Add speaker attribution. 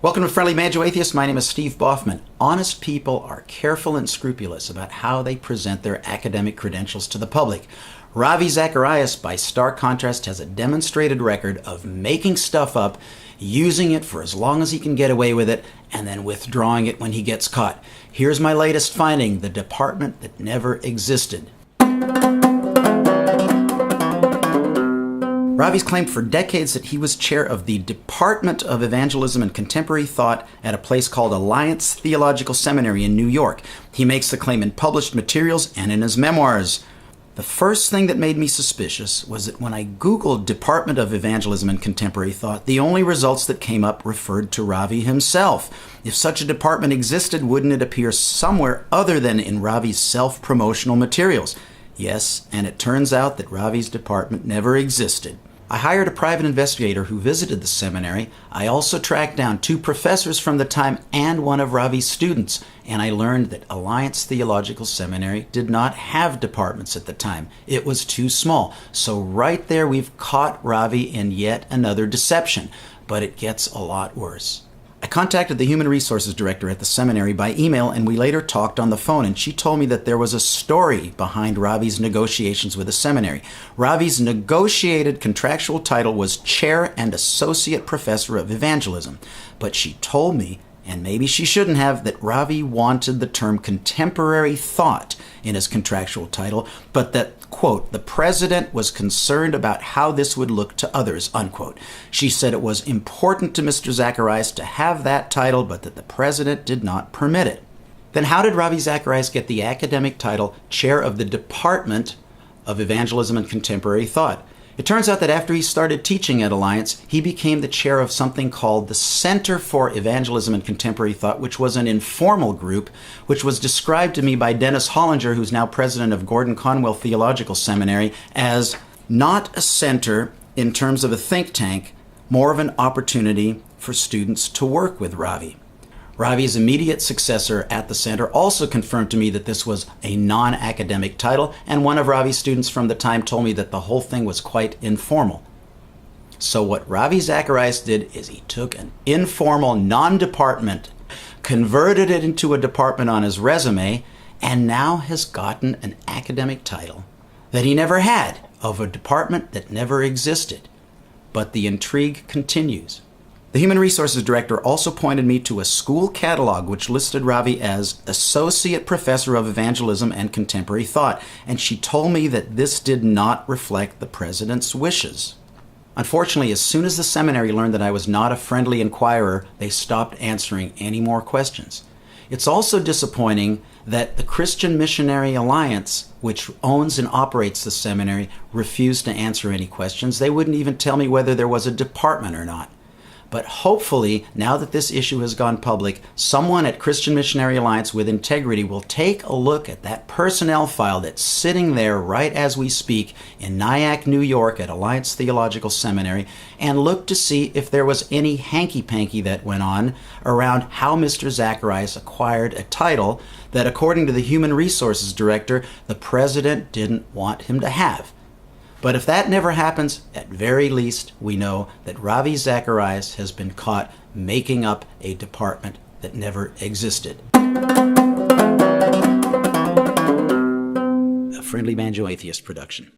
Speaker 1: Welcome to Friendly Banjo Atheist. My name is Steve Boffman. Honest people are careful and scrupulous about how they present their academic credentials to the public. Ravi Zacharias, by stark contrast, has a demonstrated record of making stuff up, using it for as long as he can get away with it, and then withdrawing it when he gets caught. Here's my latest finding: the department that never existed. Ravi's claimed for decades that he was chair of the Department of Evangelism and Contemporary Thought at a place called Alliance Theological Seminary in New York. He makes the claim in published materials and in his memoirs. The first thing that made me suspicious was that when I Googled Department of Evangelism and Contemporary Thought, the only results that came up referred to Ravi himself. If such a department existed, wouldn't it appear somewhere other than in Ravi's self-promotional materials? Yes, and it turns out that Ravi's department never existed. I hired a private investigator who visited the seminary. I also tracked down 2 professors from the time and one of Ravi's students, and I learned that Alliance Theological Seminary did not have departments at the time. It was too small. So right there we've caught Ravi in yet another deception, but it gets a lot worse. I contacted the human resources director at the seminary by email, and we later talked on the phone, and she told me that there was a story behind Ravi's negotiations with the seminary. Ravi's negotiated contractual title was Chair and Associate Professor of Evangelism, but she told me, and maybe she shouldn't have, that Ravi wanted the term contemporary thought in his contractual title, but that, quote, the president was concerned about how this would look to others, unquote. She said it was important to Mr. Zacharias to have that title, but that the president did not permit it. Then how did Ravi Zacharias get the academic title Chair of the Department of Evangelism and Contemporary Thought? It turns out that after he started teaching at Alliance, he became the chair of something called the Center for Evangelism and Contemporary Thought, which was an informal group, which was described to me by Dennis Hollinger, who's now president of Gordon Conwell Theological Seminary, as not a center in terms of a think tank, more of an opportunity for students to work with Ravi. Ravi's immediate successor at the center also confirmed to me that this was a non-academic title, and one of Ravi's students from the time told me that the whole thing was quite informal. So what Ravi Zacharias did is he took an informal non-department, converted it into a department on his resume, and now has gotten an academic title that he never had, of a department that never existed. But the intrigue continues. The Human Resources Director also pointed me to a school catalog which listed Ravi as Associate Professor of Evangelism and Contemporary Thought, and she told me that this did not reflect the president's wishes. Unfortunately, as soon as the seminary learned that I was not a friendly inquirer, they stopped answering any more questions. It's also disappointing that the Christian Missionary Alliance, which owns and operates the seminary, refused to answer any questions. They wouldn't even tell me whether there was a department or not. But hopefully, now that this issue has gone public, someone at Christian Missionary Alliance with integrity will take a look at that personnel file that's sitting there right as we speak in Nyack, New York at Alliance Theological Seminary, and look to see if there was any hanky-panky that went on around how Mr. Zacharias acquired a title that, according to the Human Resources Director, the president didn't want him to have. But if that never happens, at very least, we know that Ravi Zacharias has been caught making up a department that never existed. A Friendly Banjo Atheist production.